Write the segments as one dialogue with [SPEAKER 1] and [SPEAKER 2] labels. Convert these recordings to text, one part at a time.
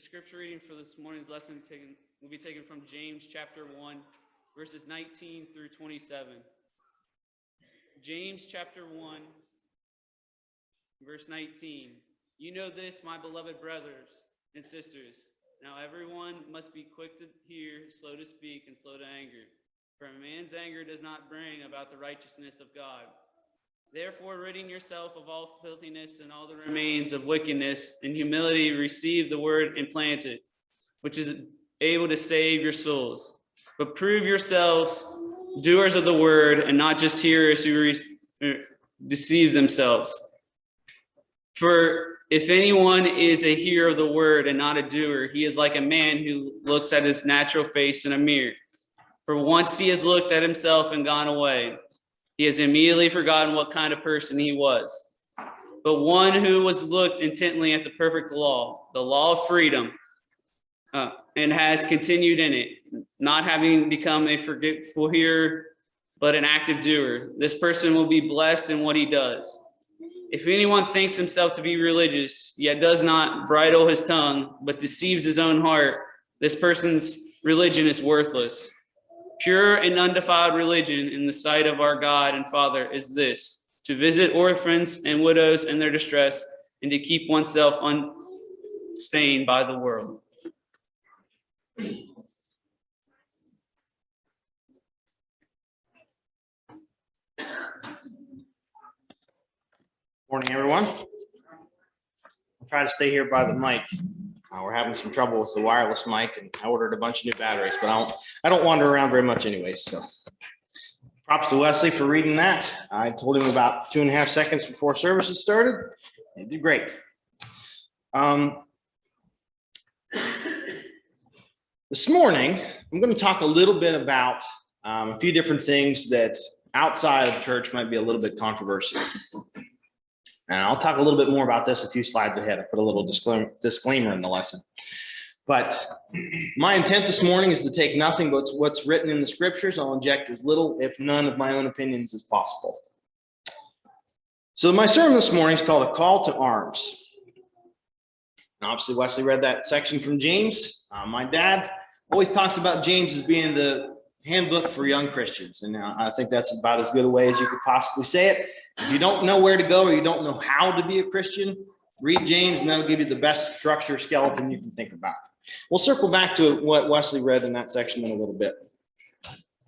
[SPEAKER 1] scripture reading for this morning's lesson will be taken from James chapter 1, verses 19 through 27. James chapter 1, verse 19. You know this, my beloved brothers and sisters. Now everyone must be quick to hear, slow to speak, and slow to anger. For a man's anger does not bring about the righteousness of God. Therefore, ridding yourself of all filthiness and all the remains of wickedness, in humility receive the word implanted, which is able to save your souls. But prove yourselves doers of the word and not just hearers who deceive themselves. For if anyone is a hearer of the word and not a doer, he is like a man who looks at his natural face in a mirror. For once he has looked at himself and gone away, he has immediately forgotten what kind of person he was. But one who was looked intently at the perfect law, the law of freedom, and has continued in it, not having become a forgetful hearer, but an active doer, this person will be blessed in what he does. If anyone thinks himself to be religious, yet does not bridle his tongue, but deceives his own heart, this person's religion is worthless. Pure and undefiled religion in the sight of our God and Father is this, to visit orphans and widows in their distress, and to keep oneself unstained by the world.
[SPEAKER 2] Morning, everyone. I'll try to stay here by the mic. We're having some trouble with the wireless mic, and I ordered a bunch of new batteries, but I don't wander around very much anyway. So props to Wesley for reading that. I told him about 2.5 seconds before services started. He did great. This morning, I'm going to talk a little bit about a few different things that outside of church might be a little bit controversial. And I'll talk a little bit more about this a few slides ahead. I put a little disclaimer in the lesson. But my intent this morning is to take nothing but what's written in the scriptures. I'll inject as little, if none, of my own opinions as possible. So my sermon this morning is called A Call to Arms. And obviously, Wesley read that section from James. My dad always talks about James as being the handbook for young Christians. And I think that's about as good a way as you could possibly say it. If you don't know where to go or you don't know how to be a Christian, read James and that'll give you the best structure skeleton you can think about. We'll circle back to what Wesley read in that section in a little bit.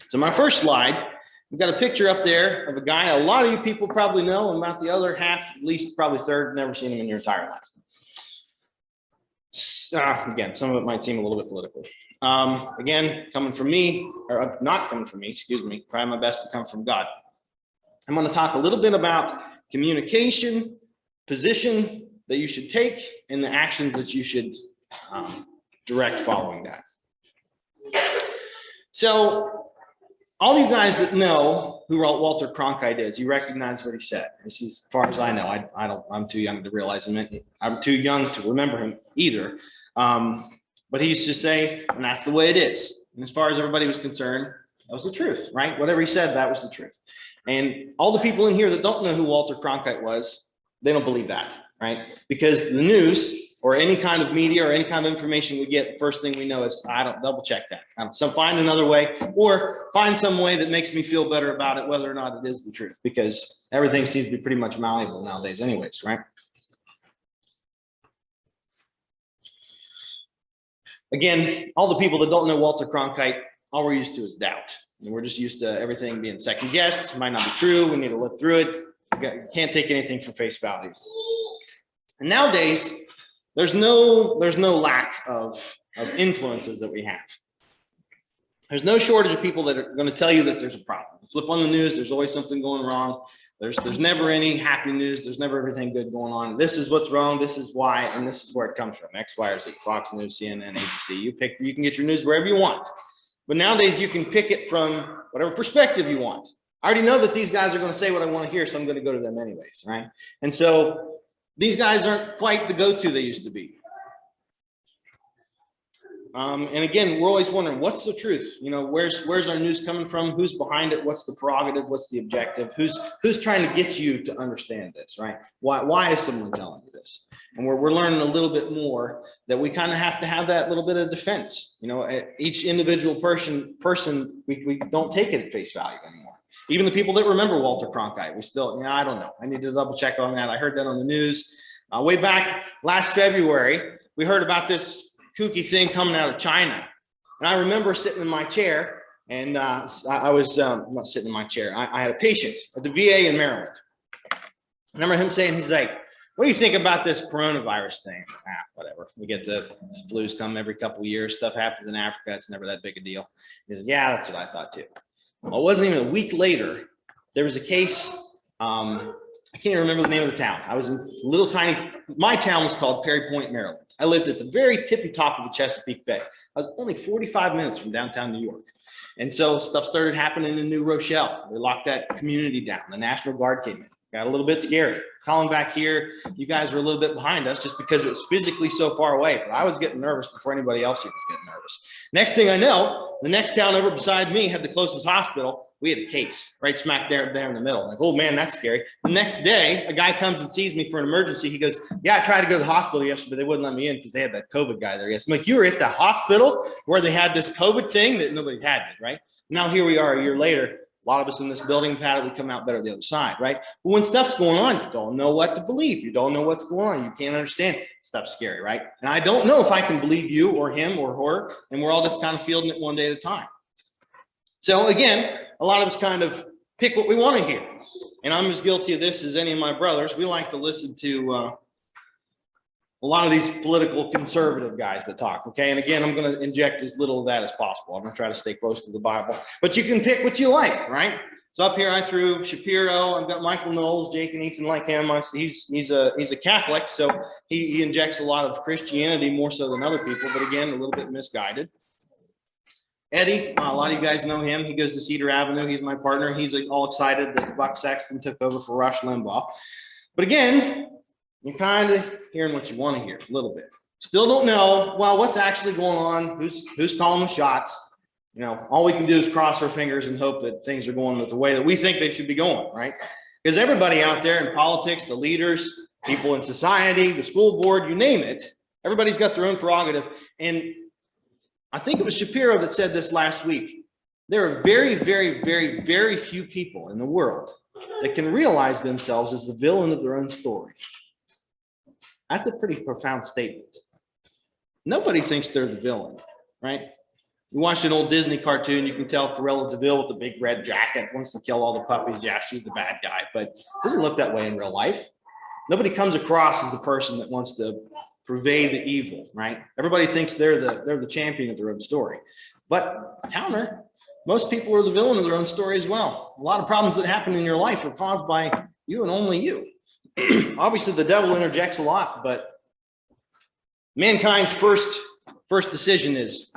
[SPEAKER 2] So my first slide, we've got a picture up there of a guy a lot of you people probably know, and about the other half, at least probably third, never seen him in your entire life. Again, some of it might seem a little bit political. Again, coming from me, or not coming from me, excuse me, trying my best to come from God. I'm going to talk a little bit about communication, position that you should take, and the actions that you should direct following that. So all you guys that know who Walter Cronkite is, you recognize what he said. This is, as far as I know, I'm too young to realize him. I'm too young to remember him either. But he used to say, and that's the way it is. And as far as everybody was concerned, that was the truth, right? Whatever he said, that was the truth. And all the people in here that don't know who Walter Cronkite was, they don't believe that, right? Because the news or any kind of media or any kind of information we get, the first thing we know is, I don't double check that. So find another way, or find some way that makes me feel better about it, whether or not it is the truth, because everything seems to be pretty much malleable nowadays anyways, right? Again, all the people that don't know Walter Cronkite, all we're used to is doubt. And we're just used to everything being second guessed. It might not be true. We need to look through it. You can't take anything for face value. And nowadays, there's no lack of influences that we have. There's no shortage of people that are going to tell you that there's a problem. You flip on the news, there's always something going wrong. There's never any happy news. There's never everything good going on. This is what's wrong. This is why, and this is where it comes from. X, Y, or Z, Fox News, CNN, ABC. You can get your news wherever you want. But nowadays you can pick it from whatever perspective you want. I already know that these guys are going to say what I want to hear, so I'm going to go to them anyways, right? And so these guys aren't quite the go-to they used to be. And again, we're always wondering, what's the truth? You know, where's our news coming from? Who's behind it? What's the prerogative? What's the objective? Who's trying to get you to understand this, right? Why is someone telling you this? And we're learning a little bit more that we kind of have to have that little bit of defense. You know, each individual person, we don't take it at face value anymore. Even the people that remember Walter Cronkite, we still, I don't know. I need to double check on that. I heard that on the news. Way back last February, we heard about this kooky thing coming out of China. And I remember sitting in my chair, and I was not sitting in my chair. I had a patient at the VA in Maryland. I remember him saying, he's like, what do you think about this coronavirus thing? Whatever. We get the flus come every couple of years. Stuff happens in Africa. It's never that big a deal. He says, yeah, that's what I thought too. Well, it wasn't even a week later. There was a case. I can't even remember the name of the town. I was in little tiny, my town was called Perry Point, Maryland. I lived at the very tippy top of the Chesapeake Bay. I was only 45 minutes from downtown New York. And so stuff started happening in New Rochelle. They locked that community down. The National Guard came in. Got a little bit scary. Calling back here, you guys were a little bit behind us just because it was physically so far away. But I was getting nervous before anybody else here was getting nervous. Next thing I know, the next town over beside me had the closest hospital. We had a case right smack there in the middle. Like, oh man, that's scary. The next day, a guy comes and sees me for an emergency. He goes, yeah, I tried to go to the hospital yesterday. They wouldn't let me in because they had that COVID guy there. Yes, I'm like, you were at the hospital where they had this COVID thing that nobody had, right? Now here we are a year later. A lot of us in this building have had it. We come out better the other side, right? But when stuff's going on, you don't know what to believe. You don't know what's going on. You can't understand. Stuff's scary, right? And I don't know if I can believe you or him or her, and we're all just kind of fielding it one day at a time. So again, a lot of us kind of pick what we want to hear. And I'm as guilty of this as any of my brothers. We like to listen to a lot of these political conservative guys that talk, okay? And again, I'm going to inject as little of that as possible. I'm going to try to stay close to the Bible. But you can pick what you like, right? So up here I threw Shapiro. I've got Michael Knowles, Jake and Ethan like him. He's a Catholic, so he injects a lot of Christianity more so than other people, but again, a little bit misguided. Eddie, a lot of you guys know him. He goes to Cedar Avenue. He's my partner. He's all excited that Buck Sexton took over for Rush Limbaugh. But again, you're kind of hearing what you want to hear a little bit. Still don't know, well, what's actually going on? Who's calling the shots? You know, all we can do is cross our fingers and hope that things are going the way that we think they should be going, right? Because everybody out there in politics, the leaders, people in society, the school board, you name it, everybody's got their own prerogative. And I think it was Shapiro that said this last week. There are very, very, very, very few people in the world that can realize themselves as the villain of their own story. That's a pretty profound statement. Nobody thinks they're the villain, right? You watch an old Disney cartoon, you can tell Cruella de Vil with a big red jacket wants to kill all the puppies. Yeah, she's the bad guy, but it doesn't look that way in real life. Nobody comes across as the person that wants to pervade the evil, right? Everybody thinks they're the champion of their own story. But counter, most people are the villain of their own story as well. A lot of problems that happen in your life are caused by you and only you. Obviously, the devil interjects a lot, but mankind's first decision is,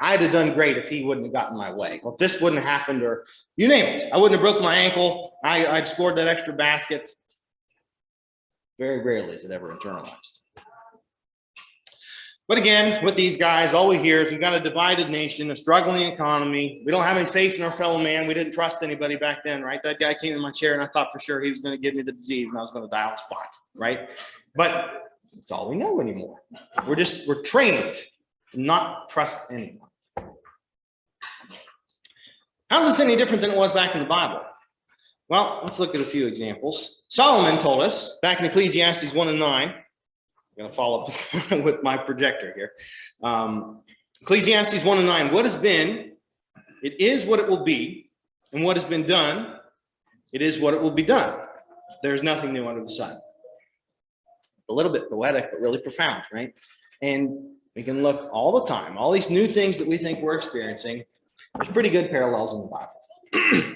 [SPEAKER 2] I'd have done great if he wouldn't have gotten my way. Or if this wouldn't have happened, or you name it. I wouldn't have broke my ankle. I'd scored that extra basket. Very rarely is it ever internalized. But again, with these guys, all we hear is we've got a divided nation, a struggling economy. We don't have any faith in our fellow man. We didn't trust anybody back then, right? That guy came in my chair and I thought for sure he was going to give me the disease and I was going to die on the spot, right? But that's all we know anymore. We're trained to not trust anyone. How's this any different than it was back in the Bible? Well, let's look at a few examples. Solomon told us back in Ecclesiastes 1 and 9, I'm going to follow up with my projector here. Ecclesiastes 1 and 9, what has been, it is what it will be, and what has been done, it is what it will be done. There's nothing new under the sun. It's a little bit poetic, but really profound, right? And we can look all the time, all these new things that we think we're experiencing, there's pretty good parallels in the Bible.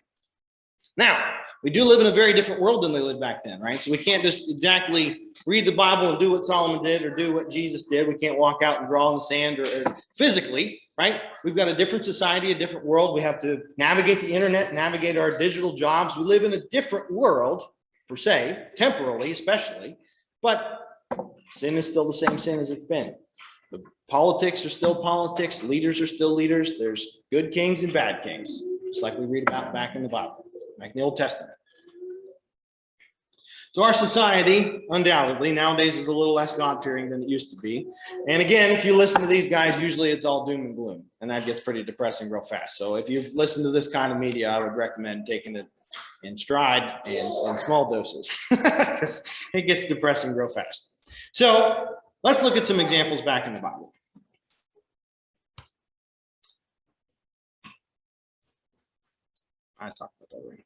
[SPEAKER 2] Now, we do live in a very different world than they lived back then, right? So we can't just exactly read the Bible and do what Solomon did or do what Jesus did. We can't walk out and draw in the sand or physically, right? We've got a different society, a different world. We have to navigate the internet, navigate our digital jobs. We live in a different world, per se, temporally especially, but sin is still the same sin as it's been. The politics are still politics. Leaders are still leaders. There's good kings and bad kings, just like we read about back in the Bible. Like in the Old Testament. So our society, undoubtedly, nowadays is a little less God-fearing than it used to be. And again, if you listen to these guys, usually it's all doom and gloom, and that gets pretty depressing real fast. So if you listen to this kind of media, I would recommend taking it in stride and in small doses, because it gets depressing real fast. So let's look at some examples back in the Bible. I talked about that already.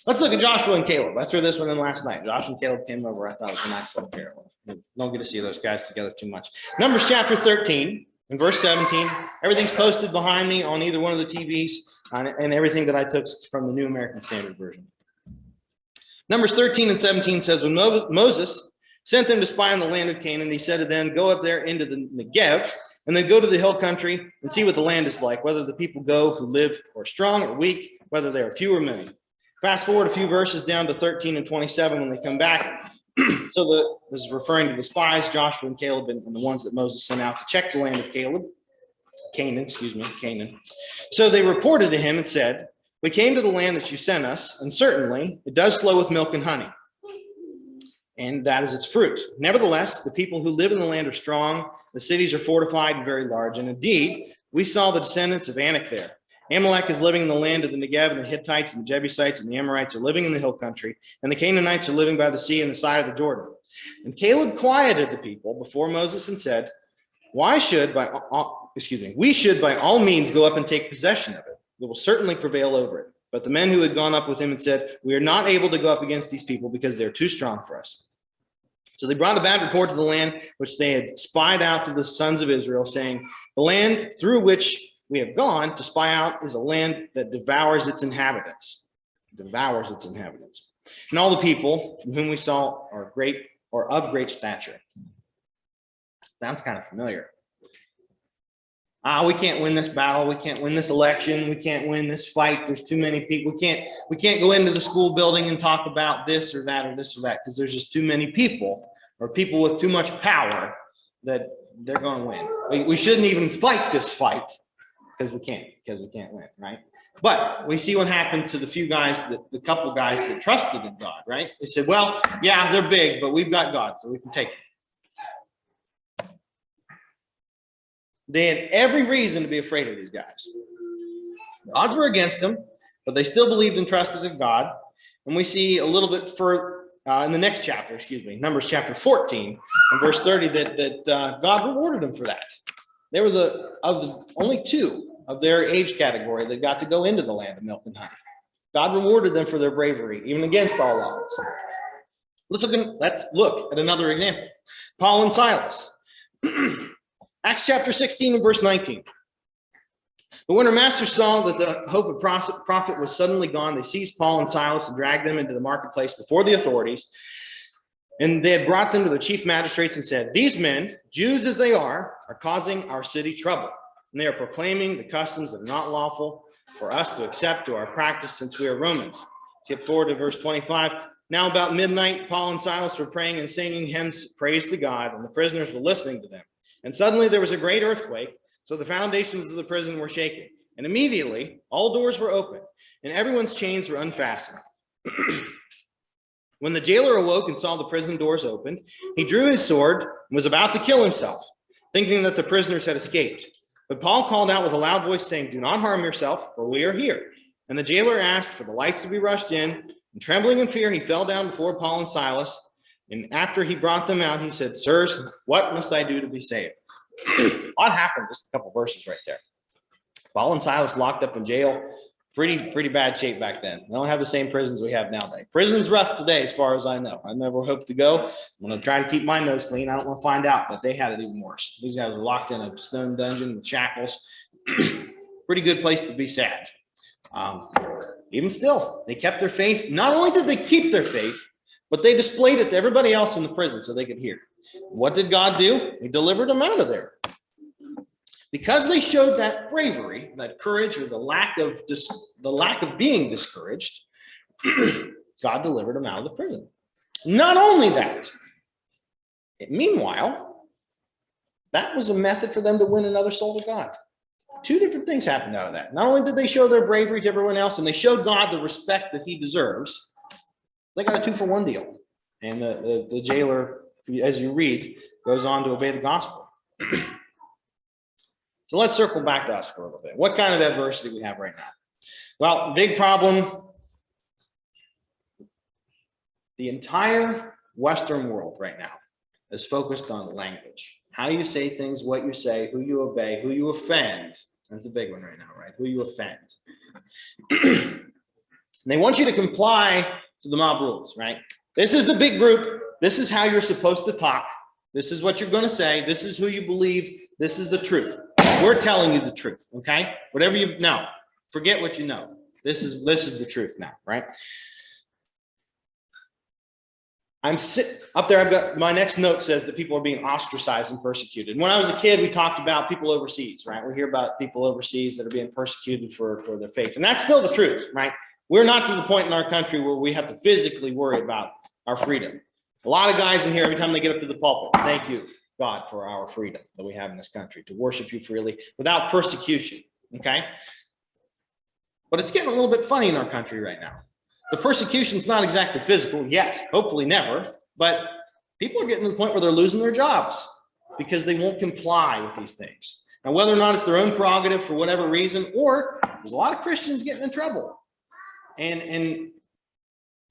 [SPEAKER 2] Let's look at Joshua and Caleb. I threw this one in last night. Joshua and Caleb came over. I thought it was a nice little parallel. Don't get to see those guys together too much. Numbers chapter 13 and verse 17. Everything's posted behind me on either one of the TVs and everything that I took from the New American Standard Version. Numbers 13 and 17 says, when Moses sent them to spy on the land of Canaan, he said to them, go up there into the Negev, and then go to the hill country and see what the land is like, whether the people go who live are strong or weak, whether there are few or many. Fast forward a few verses down to 13 and 27 when they come back. So this is referring to the spies, Joshua and Caleb, and the ones that Moses sent out to check the land of Canaan. So they reported to him and said, we came to the land that you sent us, and certainly it does flow with milk and honey, and that is its fruit. Nevertheless, the people who live in the land are strong, the cities are fortified and very large, and indeed, we saw the descendants of Anak there. Amalek is living in the land of the Negev, and the Hittites and the Jebusites and the Amorites are living in the hill country, and the Canaanites are living by the sea and the side of the Jordan. And Caleb quieted the people before Moses and said, we should by all means go up and take possession of it. We will certainly prevail over it. But the men who had gone up with him had said, we are not able to go up against these people because they're too strong for us. So they brought a bad report to the land which they had spied out to the sons of Israel, saying, the land through which we have gone to spy out is a land that devours its inhabitants. And all the people from whom we saw are great or of great stature. Sounds kind of familiar. We can't win this battle. We can't win this election. We can't win this fight. There's too many people. We can't go into the school building and talk about this or that because there's just too many people or people with too much power that they're going to win. We shouldn't even fight this fight because we can't win, right? But we see what happened to the couple guys that trusted in God, right? They said, well, yeah, they're big, but we've got God, so we can take them. They had every reason to be afraid of these guys. The odds were against them, but they still believed and trusted in God. And we see a little bit further in the next chapter, Numbers chapter 14 and verse 30, that God rewarded them for that. They were the only two of their age category that got to go into the land of milk and honey. God rewarded them for their bravery, even against all odds. Let's look at another example. Paul and Silas. Acts chapter 16 and verse 19. But when our masters saw that the hope of profit was suddenly gone, they seized Paul and Silas and dragged them into the marketplace before the authorities. And they had brought them to the chief magistrates and said, these men, Jews as they are causing our city trouble. And they are proclaiming the customs that are not lawful for us to accept to our practice since we are Romans. Skip forward to verse 25. Now about midnight, Paul and Silas were praying and singing hymns, praise to God, and the prisoners were listening to them. And suddenly there was a great earthquake, so the foundations of the prison were shaken. And immediately all doors were open, and everyone's chains were unfastened. When the jailer awoke and saw the prison doors opened, he drew his sword and was about to kill himself, thinking that the prisoners had escaped. But Paul called out with a loud voice, saying, do not harm yourself, for we are here. And the jailer asked for the lights to be rushed in, and trembling in fear, he fell down before Paul and Silas. And after he brought them out, he said, sirs, what must I do to be saved? What happened? Just a couple verses right there. Paul and Silas locked up in jail. Pretty bad shape back then. They don't have the same prisons we have nowadays. Prison's rough today, as far as I know. I never hope to go. I'm going to try to keep my nose clean. I don't want to find out, but they had it even worse. These guys were locked in a stone dungeon with shackles. Pretty good place to be sad. Even still, they kept their faith. Not only did they keep their faith, but they displayed it to everybody else in the prison so they could hear. What did God do? He delivered them out of there. Because they showed that bravery, that courage, or the lack of being discouraged, God delivered them out of the prison. Not only that, meanwhile, that was a method for them to win another soul to God. Two different things happened out of that. Not only did they show their bravery to everyone else, and they showed God the respect that he deserves, they got a 2-for-1 deal. And the jailer, as you read, goes on to obey the gospel. So let's circle back to us for a little bit. What kind of adversity we have right now? Well, big problem. The entire Western world right now is focused on language. How you say things, what you say, who you obey, who you offend. That's a big one right now, right? Who you offend. They want you to comply to the mob rules, right? This is the big group. This is how you're supposed to talk. This is what you're going to say. This is who you believe. This is the truth. We're telling you the truth, okay? Whatever you know, forget what you know. This is the truth now, right? I'm up there. I've got my next note says that people are being ostracized and persecuted. And when I was a kid, we talked about people overseas, right? We hear about people overseas that are being persecuted for their faith. And that's still the truth, right? We're not to the point in our country where we have to physically worry about our freedom. A lot of guys in here, every time they get up to the pulpit, thank you, God, for our freedom that we have in this country to worship you freely without persecution, okay? But it's getting a little bit funny in our country right now. The persecution's not exactly physical yet, hopefully never, but people are getting to the point where they're losing their jobs because they won't comply with these things. Now, whether or not it's their own prerogative for whatever reason, or there's a lot of Christians getting in trouble. And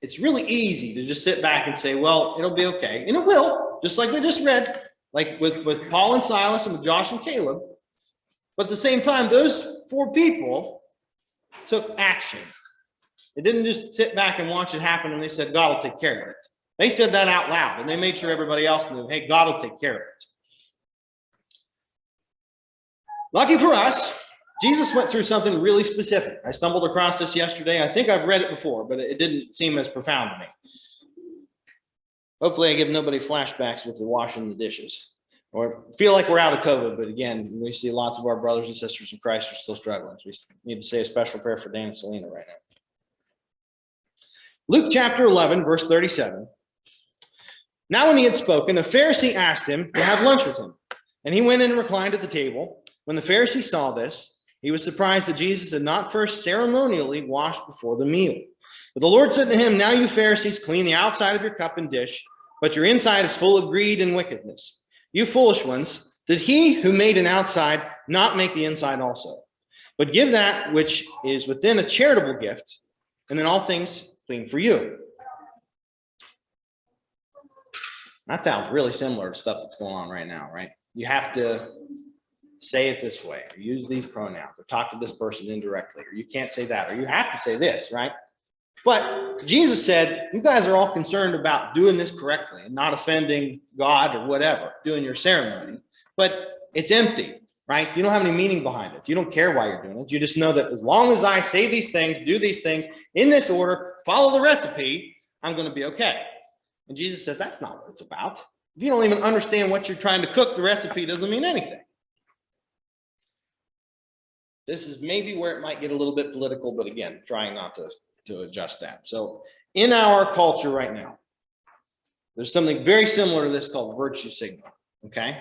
[SPEAKER 2] it's really easy to just sit back and say, well, it'll be okay. And it will, just like we just read, like with Paul and Silas and with Josh and Caleb. But at the same time, those 4 people took action. They didn't just sit back and watch it happen and they said, God will take care of it. They said that out loud and they made sure everybody else knew, hey, God will take care of it. Lucky for us, Jesus went through something really specific. I stumbled across this yesterday. I think I've read it before, but it didn't seem as profound to me. Hopefully I give nobody flashbacks with the washing the dishes. Or feel like we're out of COVID, but again, we see lots of our brothers and sisters in Christ are still struggling. So we need to say a special prayer for Dan and Selena right now. Luke chapter 11, verse 37. Now when he had spoken, a Pharisee asked him to have lunch with him. And he went in and reclined at the table. When the Pharisee saw this, he was surprised that Jesus had not first ceremonially washed before the meal. But the Lord said to him, now you Pharisees clean the outside of your cup and dish, but your inside is full of greed and wickedness. You foolish ones, did he who made an outside not make the inside also? But give that which is within a charitable gift, and then all things clean for you. That sounds really similar to stuff that's going on right now, right? You have to say it this way, or use these pronouns, or talk to this person indirectly, or you can't say that, or you have to say this, right? But Jesus said, you guys are all concerned about doing this correctly and not offending God or whatever, doing your ceremony, but it's empty, right? You don't have any meaning behind it. You don't care why you're doing it. You just know that as long as I say these things, do these things in this order, follow the recipe, I'm going to be okay. And Jesus said, that's not what it's about. If you don't even understand what you're trying to cook, the recipe doesn't mean anything. This is maybe where it might get a little bit political, but again, trying not to adjust that. So in our culture right now, there's something very similar to this called virtue signaling, okay?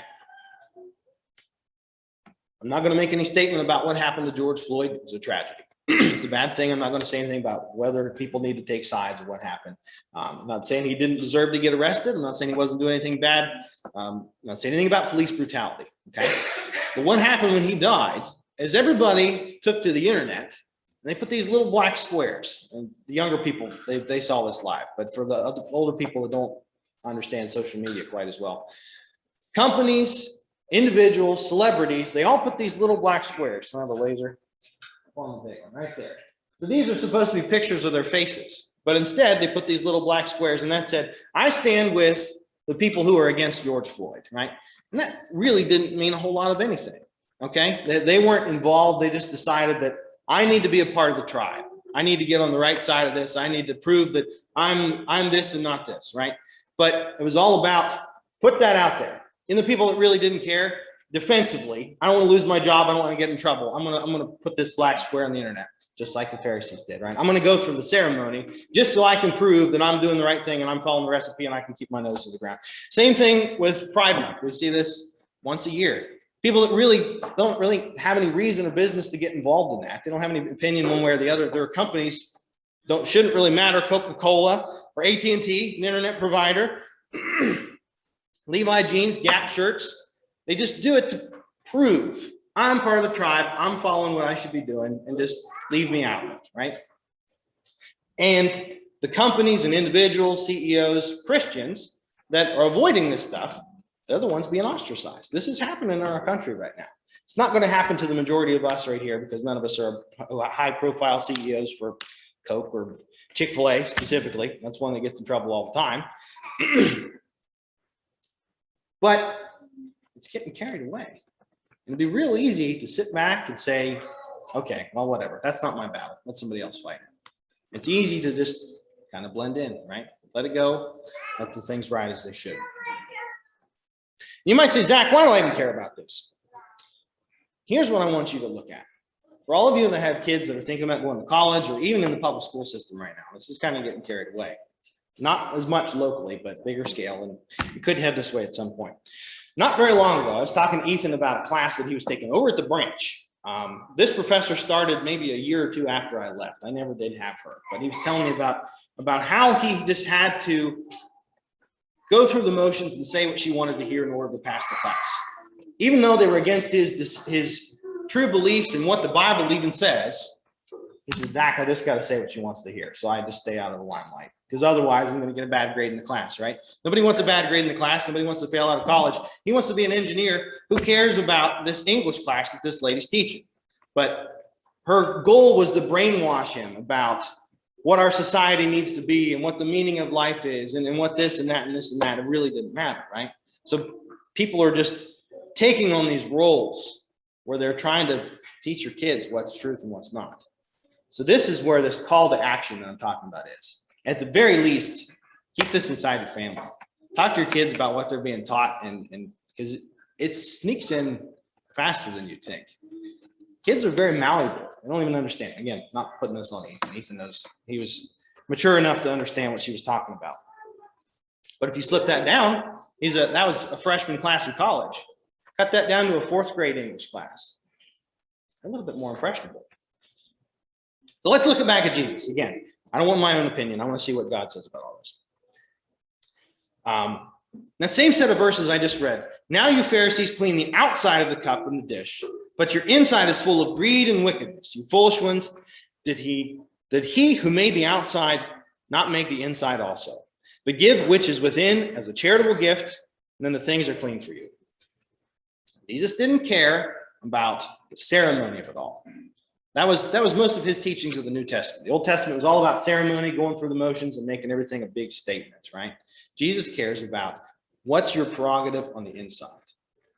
[SPEAKER 2] I'm not going to make any statement about what happened to George Floyd. It was a tragedy. It's a bad thing. I'm not going to say anything about whether people need to take sides or what happened. I'm not saying he didn't deserve to get arrested. I'm not saying he wasn't doing anything bad. I'm not saying anything about police brutality, okay? But what happened when he died is everybody took to the internet and they put these little black squares. And the younger people, they saw this live. But for the older people that don't understand social media quite as well, companies, individuals, celebrities, they all put these little black squares. I have a laser. On the big one right there. So these are supposed to be pictures of their faces, but instead they put these little black squares and that said, I stand with the people who are against George Floyd, right? And that really didn't mean a whole lot of anything, okay? They weren't involved. They just decided that I need to be a part of the tribe. I need to get on the right side of this. I need to prove that I'm this and not this, right? But it was all about put that out there. And the people that really didn't care, defensively, I don't want to lose my job. I don't want to get in trouble. I'm gonna put this black square on the internet, just like the Pharisees did, right? I'm gonna go through the ceremony just so I can prove that I'm doing the right thing and I'm following the recipe and I can keep my nose to the ground. Same thing with Pride Month. We see this once a year. People that really don't really have any reason or business to get involved in that. They don't have any opinion one way or the other. Their companies shouldn't really matter. Coca-Cola, or AT&T, an internet provider, Levi jeans, Gap shirts. They just do it to prove I'm part of the tribe, I'm following what I should be doing, and just leave me out of it, right? And the companies and individuals, CEOs, Christians that are avoiding this stuff, they're the ones being ostracized. This is happening in our country right now. It's not going to happen to the majority of us right here because none of us are high-profile CEOs for Coke or Chick-fil-A specifically. That's one that gets in trouble all the time. But it's getting carried away. It'd be real easy to sit back and say, okay, well, whatever. That's not my battle. Let somebody else fight it. It's easy to just kind of blend in, right? Let it go. Let the things ride as they should. You might say, Zach, why do I even care about this? Here's what I want you to look at. For all of you that have kids that are thinking about going to college or even in the public school system right now, this is kind of getting carried away. Not as much locally, but bigger scale. And you could head this way at some point. Not very long ago, I was talking to Ethan about a class that he was taking over at the branch. This professor started maybe a year or two after I left. I never did have her, but he was telling me about how he just had to go through the motions and say what she wanted to hear in order to pass the class. Even though they were against his true beliefs and what the Bible even says, he said, Zach, I just got to say what she wants to hear. So I just stay out of the limelight because otherwise I'm going to get a bad grade in the class, right? Nobody wants a bad grade in the class. Nobody wants to fail out of college. He wants to be an engineer. Who cares about this English class that this lady's teaching? But her goal was to brainwash him about what our society needs to be and what the meaning of life is and what this and that and this and that. It really didn't matter, right? So people are just taking on these roles where they're trying to teach your kids what's truth and what's not. So this is where this call to action that I'm talking about is. At the very least, keep this inside your family. Talk to your kids about what they're being taught, and because it sneaks in faster than you'd think. Kids are very malleable. They don't even understand. Again, not putting this on Ethan. Ethan knows he was mature enough to understand what she was talking about. But if you slip that down, that was a freshman class in college. Cut that down to a fourth grade English class. A little bit more impressionable. So let's look back at Jesus. Again, I don't want my own opinion. I want to see what God says about all this. That same set of verses I just read. Now you Pharisees clean the outside of the cup and the dish, but your inside is full of greed and wickedness. You foolish ones, did he who made the outside not make the inside also? But give which is within as a charitable gift, and then the things are clean for you. Jesus didn't care about the ceremony of it all. That was most of his teachings of the New Testament. The Old Testament was all about ceremony, going through the motions and making everything a big statement, right? Jesus cares about what's your prerogative on the inside.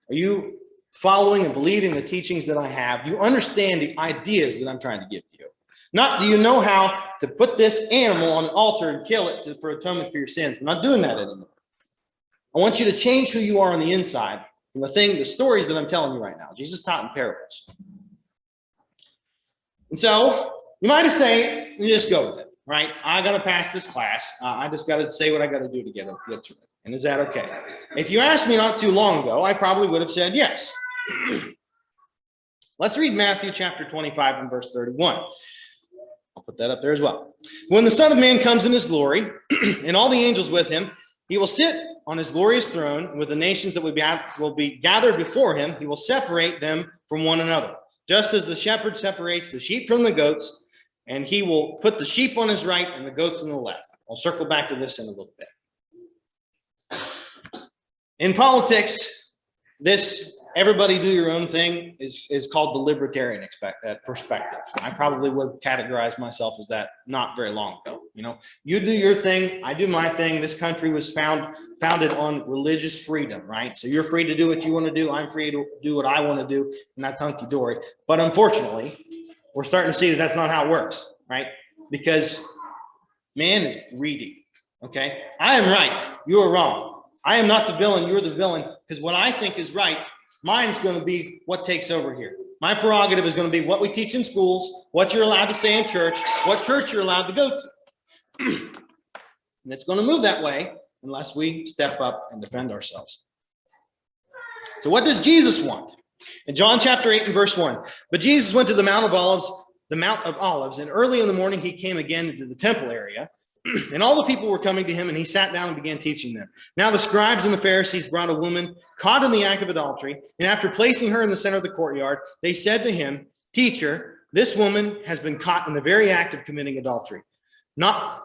[SPEAKER 2] Are you following and believing the teachings that I have? Do you understand the ideas that I'm trying to give you? Not do you know how to put this animal on an altar and kill it for atonement for your sins? I'm not doing that anymore. I want you to change who you are on the inside from the stories that I'm telling you right now. Jesus taught in parables. And so you might say, you just go with it, right? I got to pass this class. I just got to say what I got to do to get through it. And is that okay? If you asked me not too long ago, I probably would have said yes. Let's read Matthew chapter 25 and verse 31. I'll put that up there as well. When the Son of Man comes in his glory and all the angels with him, he will sit on his glorious throne with the nations that will be gathered before him. He will separate them from one another, just as the shepherd separates the sheep from the goats, and he will put the sheep on his right and the goats on the left. I'll circle back to this in a little bit. In politics, this everybody do your own thing is called the libertarian perspective. I probably would categorize myself as that not very long ago. You know, you do your thing, I do my thing. This country was founded on religious freedom, right? So you're free to do what you want to do. I'm free to do what I want to do, and that's hunky-dory. But unfortunately, we're starting to see that that's not how it works, right? Because man is greedy, okay? I am right, you are wrong. I am not the villain, you're the villain, because what I think is right, mine's going to be what takes over here. My prerogative is going to be what we teach in schools, what you're allowed to say in church, what church you're allowed to go to. And it's going to move that way unless we step up and defend ourselves. So what does Jesus want? In John chapter 8 and verse 1, but Jesus went to the Mount of Olives, and early in the morning he came again into the temple area. And all the people were coming to him, and he sat down and began teaching them. Now the scribes and the Pharisees brought a woman caught in the act of adultery, and after placing her in the center of the courtyard, they said to him, "Teacher, this woman has been caught in the very act of committing adultery. Now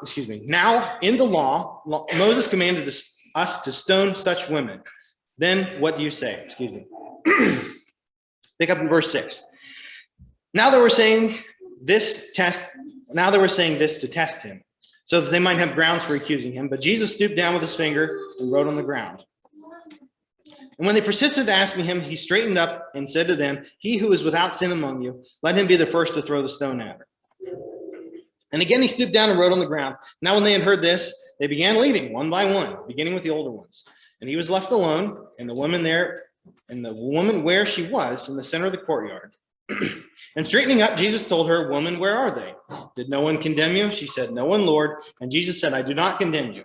[SPEAKER 2] in the law, Moses commanded us to stone such women. Then what do you say?" Pick up in verse 6. Now they were saying this to test him, so that they might have grounds for accusing him. But Jesus stooped down with his finger and wrote on the ground. And when they persisted asking him, he straightened up and said to them, "He who is without sin among you, let him be the first to throw the stone at her." And again he stooped down and wrote on the ground. Now when they had heard this, they began leaving one by one, beginning with the older ones. And he was left alone, and the woman where she was, in the center of the courtyard. And straightening up, Jesus told her, "Woman, where are they? Did no one condemn you?" She said, "No one, Lord." And Jesus said, "I do not condemn you.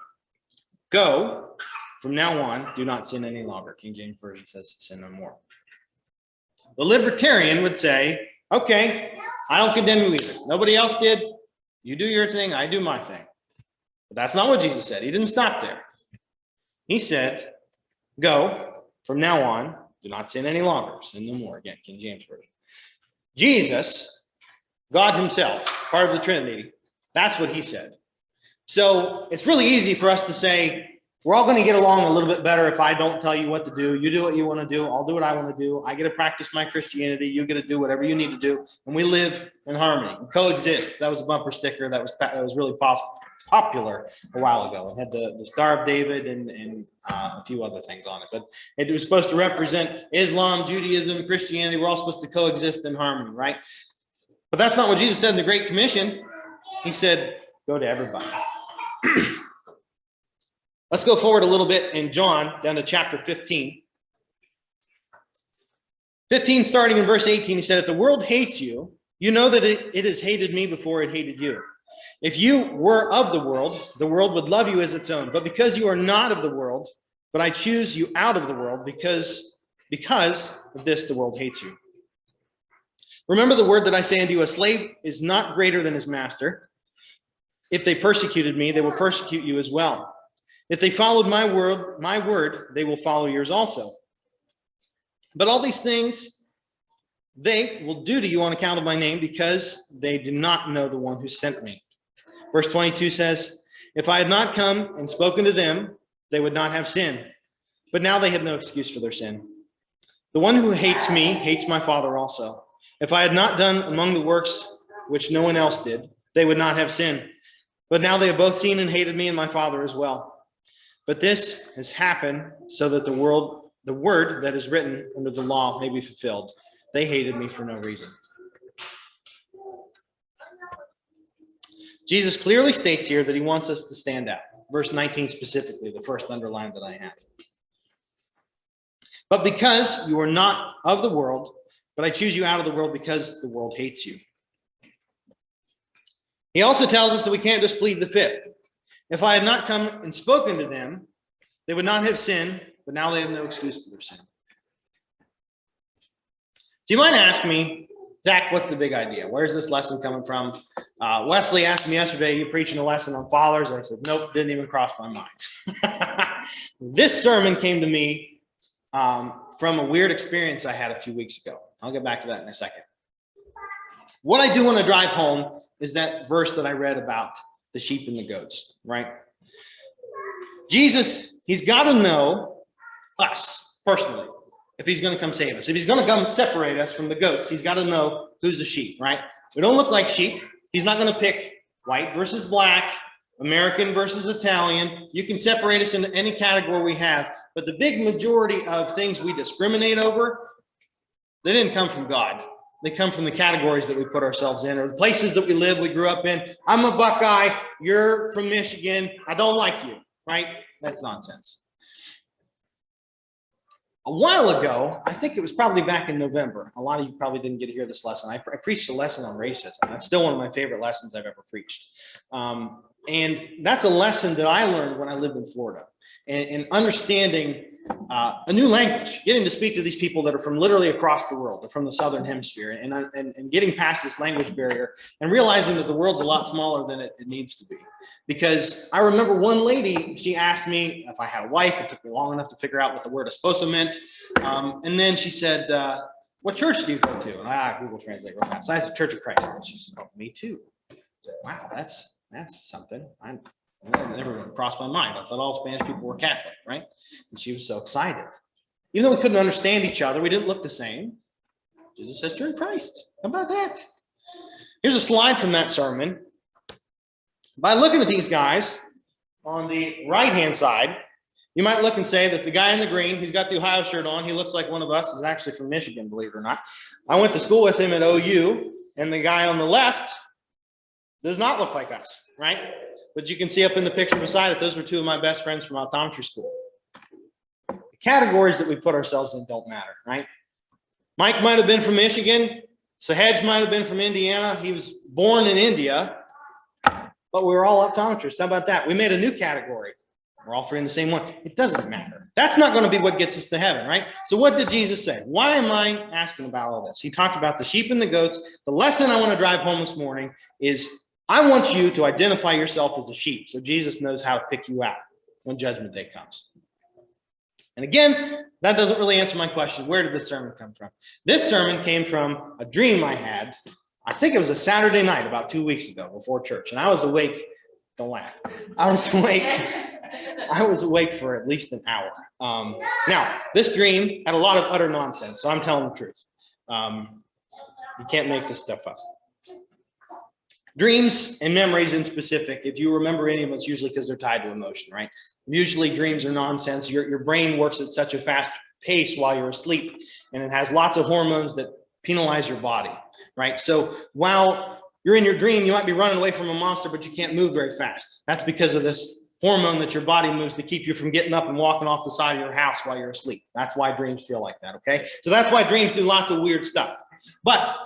[SPEAKER 2] Go, from now on, do not sin any longer." King James Version says, "Sin no more." The libertarian would say, "Okay, I don't condemn you either. Nobody else did. You do your thing, I do my thing." But that's not what Jesus said. He didn't stop there. He said, "Go, from now on, do not sin any longer. Sin no more." Again, King James Version. Jesus, God himself, part of the Trinity, that's what he said. So it's really easy for us to say, we're all going to get along a little bit better if I don't tell you what to do. You do what you want to do. I'll do what I want to do. I get to practice my Christianity. You get to do whatever you need to do. And we live in harmony. We coexist. That was a bumper sticker that was really popular a while ago. It had the Star of David and a few other things on it. But it was supposed to represent Islam, Judaism, Christianity. We're all supposed to coexist in harmony, right? But that's not what Jesus said in the Great Commission. He said, go to everybody. Let's go forward a little bit in John, down to chapter 15. 15, starting in verse 18, he said, "If the world hates you, you know that it has hated me before it hated you. If you were of the world would love you as its own. But because you are not of the world, but I choose you out of the world, because of this the world hates you. Remember the word that I say unto you, a slave is not greater than his master. If they persecuted me, they will persecute you as well. If they followed my word, they will follow yours also. But all these things they will do to you on account of my name, because they do not know the one who sent me." Verse 22 says, "If I had not come and spoken to them, they would not have sin. But now they have no excuse for their sin. The one who hates me hates my Father also. If I had not done among the works which no one else did, they would not have sin. But now they have both seen and hated me and my Father as well. But this has happened so that the word that is written under the law may be fulfilled. They hated me for no reason." Jesus clearly states here that he wants us to stand out. Verse 19 specifically, the first underline that I have. "But because you are not of the world, but I choose you out of the world because the world hates you." He also tells us that we can't just plead the fifth. "If I had not come and spoken to them, they would not have sinned, but now they have no excuse for their sin." So you might ask me, "Zach, what's the big idea? Where's this lesson coming from?" Wesley asked me yesterday, "You preaching a lesson on fathers?" I said, "Nope, didn't even cross my mind." This sermon came to me from a weird experience I had a few weeks ago. I'll get back to that in a second. What I do when I drive home is that verse that I read about the sheep and the goats, right? Jesus, he's got to know us personally if he's going to come save us. If he's going to come separate us from the goats, he's got to know who's the sheep, right? We don't look like sheep. He's not going to pick white versus black, American versus Italian. You can separate us into any category we have, but the big majority of things we discriminate over, they didn't come from God. They come from the categories that we put ourselves in, or the places that we live, we grew up in. I'm a Buckeye, you're from Michigan, I don't like you, right? That's nonsense. A while ago, I think it was probably back in November. A lot of you probably didn't get to hear this lesson. I preached a lesson on racism. That's still one of my favorite lessons I've ever preached. And that's a lesson that I learned when I lived in Florida. And understanding a new language, getting to speak to these people that are from literally across the world. They're from the Southern Hemisphere, and getting past this language barrier and realizing that the world's a lot smaller than it needs to be. Because I remember one lady, she asked me if I had a wife. It took me long enough to figure out what the word esposa meant. And then she said, what church do you go to? And Google Translate real fast. I said, Church of Christ. And she said, oh, me too. Said, wow, that's something. That never crossed my mind. I thought all Spanish people were Catholic, right? And she was so excited. Even though we couldn't understand each other, we didn't look the same. Jesus says, you're in Christ. How about that? Here's a slide from that sermon. By looking at these guys on the right-hand side, you might look and say that the guy in the green, he's got the Ohio shirt on. He looks like one of us. He's actually from Michigan, believe it or not. I went to school with him at OU, and the guy on the left does not look like us, right? But you can see up in the picture beside it, those were two of my best friends from optometry school. The categories that we put ourselves in don't matter, right? Mike might have been from Michigan. Sahej might have been from Indiana. He was born in India, but we were all optometrists. How about that? We made a new category. We're all three in the same one. It doesn't matter. That's not going to be what gets us to heaven, right? So what did Jesus say? Why am I asking about all this? He talked about the sheep and the goats. The lesson I want to drive home this morning is I want you to identify yourself as a sheep so Jesus knows how to pick you out when judgment day comes. And again, that doesn't really answer my question. Where did this sermon come from? This sermon came from a dream I had. I think it was a Saturday night about 2 weeks ago before church. And I was awake. Don't laugh. I was awake for at least an hour. Now, this dream had a lot of utter nonsense, so I'm telling the truth. You can't make this stuff up. Dreams and memories in specific, if you remember any of them, it's usually because they're tied to emotion, right? Usually dreams are nonsense. Your brain works at such a fast pace while you're asleep, and it has lots of hormones that penalize your body, right? So while you're in your dream, you might be running away from a monster, but you can't move very fast. That's because of this hormone that your body moves to keep you from getting up and walking off the side of your house while you're asleep. That's why dreams feel like that, okay? So that's why dreams do lots of weird stuff. But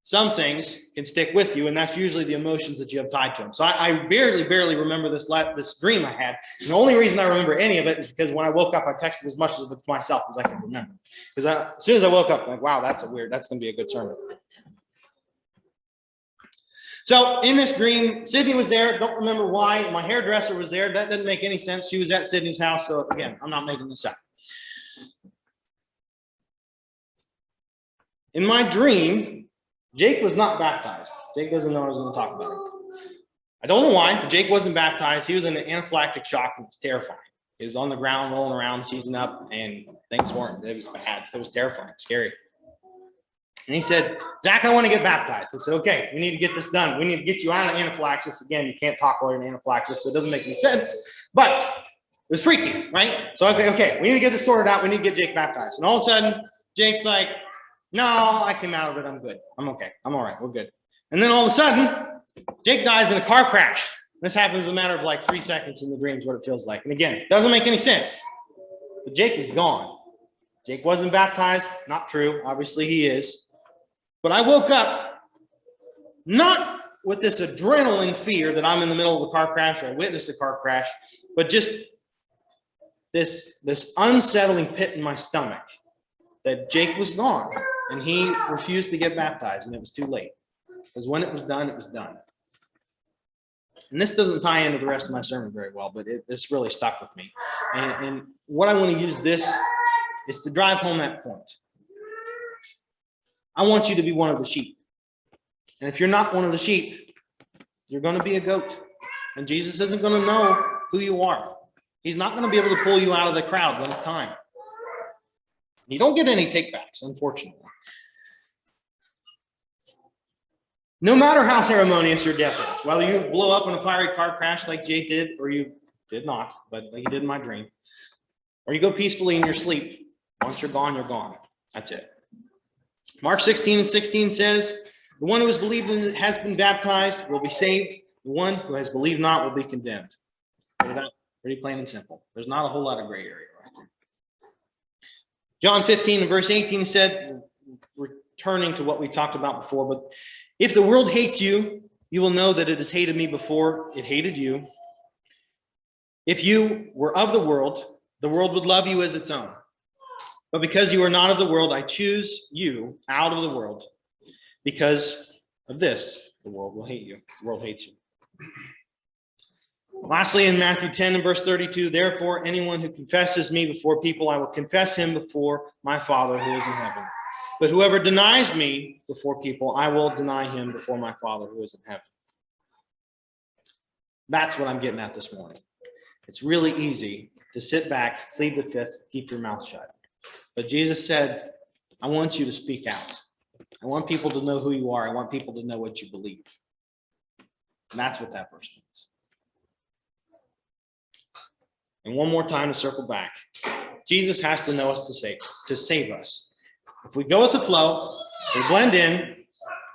[SPEAKER 2] some things can stick with you, and that's usually the emotions that you have tied to them. So I barely remember this dream I had. And the only reason I remember any of it is because when I woke up, I texted as much of it to myself as I could remember. Because as soon as I woke up, I'm like, wow, that's going to be a good sermon. So in this dream, Sydney was there. Don't remember why. My hairdresser was there. That didn't make any sense. She was at Sydney's house. So again, I'm not making this up. In my dream, Jake was not baptized. Jake doesn't know I was going to talk about him. I don't know why, but Jake wasn't baptized. He was in an anaphylactic shock. It was terrifying. He was on the ground, rolling around, seizing up, and things weren't. It was bad. It was terrifying, scary. And he said, Zach, I want to get baptized. I said, okay, we need to get this done. We need to get you out of anaphylaxis. Again, you can't talk while you're in anaphylaxis, so it doesn't make any sense. But it was freaky, right? So I think, okay, we need to get this sorted out. We need to get Jake baptized. And all of a sudden, Jake's like, no, I came out of it. I'm good. I'm okay. I'm all right. We're good. And then all of a sudden, Jake dies in a car crash. This happens in a matter of like 3 seconds in the dream is what it feels like. And again, it doesn't make any sense. But Jake was gone. Jake wasn't baptized. Not true. Obviously, he is. But I woke up not with this adrenaline fear that I'm in the middle of a car crash or I witnessed a car crash, but just this unsettling pit in my stomach that Jake was gone and he refused to get baptized and it was too late. Because when it was done, it was done. And this doesn't tie into the rest of my sermon very well, but this really stuck with me. And what I want to use this is to drive home that point. I want you to be one of the sheep. And if you're not one of the sheep, you're going to be a goat. And Jesus isn't going to know who you are. He's not going to be able to pull you out of the crowd when it's time. You don't get any takebacks, unfortunately. No matter how ceremonious your death is, whether you blow up in a fiery car crash like Jake did, or you did not, but like you did in my dream, or you go peacefully in your sleep, once you're gone, you're gone. That's it. Mark 16:16 says, the one who has believed and has been baptized will be saved. The one who has believed not will be condemned. Pretty plain and simple. There's not a whole lot of gray area right there. John 15 and verse 18 said, returning to what we talked about before, but if the world hates you, you will know that it has hated me before it hated you. If you were of the world, the world would love you as its own. But because you are not of the world, I choose you out of the world. Because of this, the world will hate you. The world hates you. Lastly, in Matthew 10 and verse 32, therefore, anyone who confesses me before people, I will confess him before my Father who is in heaven. But whoever denies me before people, I will deny him before my Father who is in heaven. That's what I'm getting at this morning. It's really easy to sit back, plead the fifth, keep your mouth shut. But Jesus said, I want you to speak out. I want people to know who you are. I want people to know what you believe. And that's what that verse means. And one more time to circle back. Jesus has to know us to save us. If we go with the flow, if we blend in,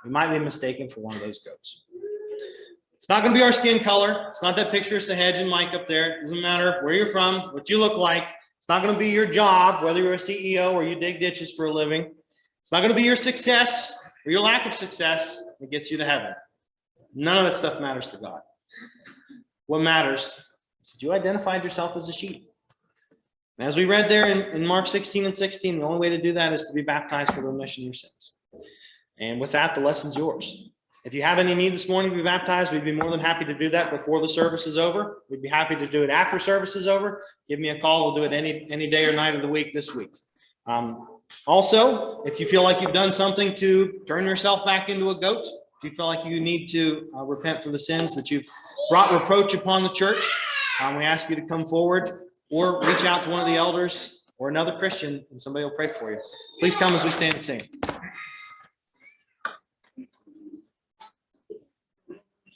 [SPEAKER 2] we might be mistaken for one of those goats. It's not going to be our skin color. It's not that picture of Sahej and Mike up there. It doesn't matter where you're from, what you look like. It's not going to be your job, whether you're a CEO or you dig ditches for a living. It's not going to be your success or your lack of success that gets you to heaven. None of that stuff matters to God. What matters is that you identified yourself as a sheep. And as we read there in Mark 16 and 16, the only way to do that is to be baptized for the remission of your sins. And with that, the lesson's yours. If you have any need this morning to be baptized, we'd be more than happy to do that before the service is over. We'd be happy to do it after service is over. Give me a call. We'll do it any day or night of the week this week. Also, if you feel like you've done something to turn yourself back into a goat, if you feel like you need to repent for the sins that you've brought reproach upon the church, we ask you to come forward or reach out to one of the elders or another Christian, and somebody will pray for you. Please come as we stand and sing.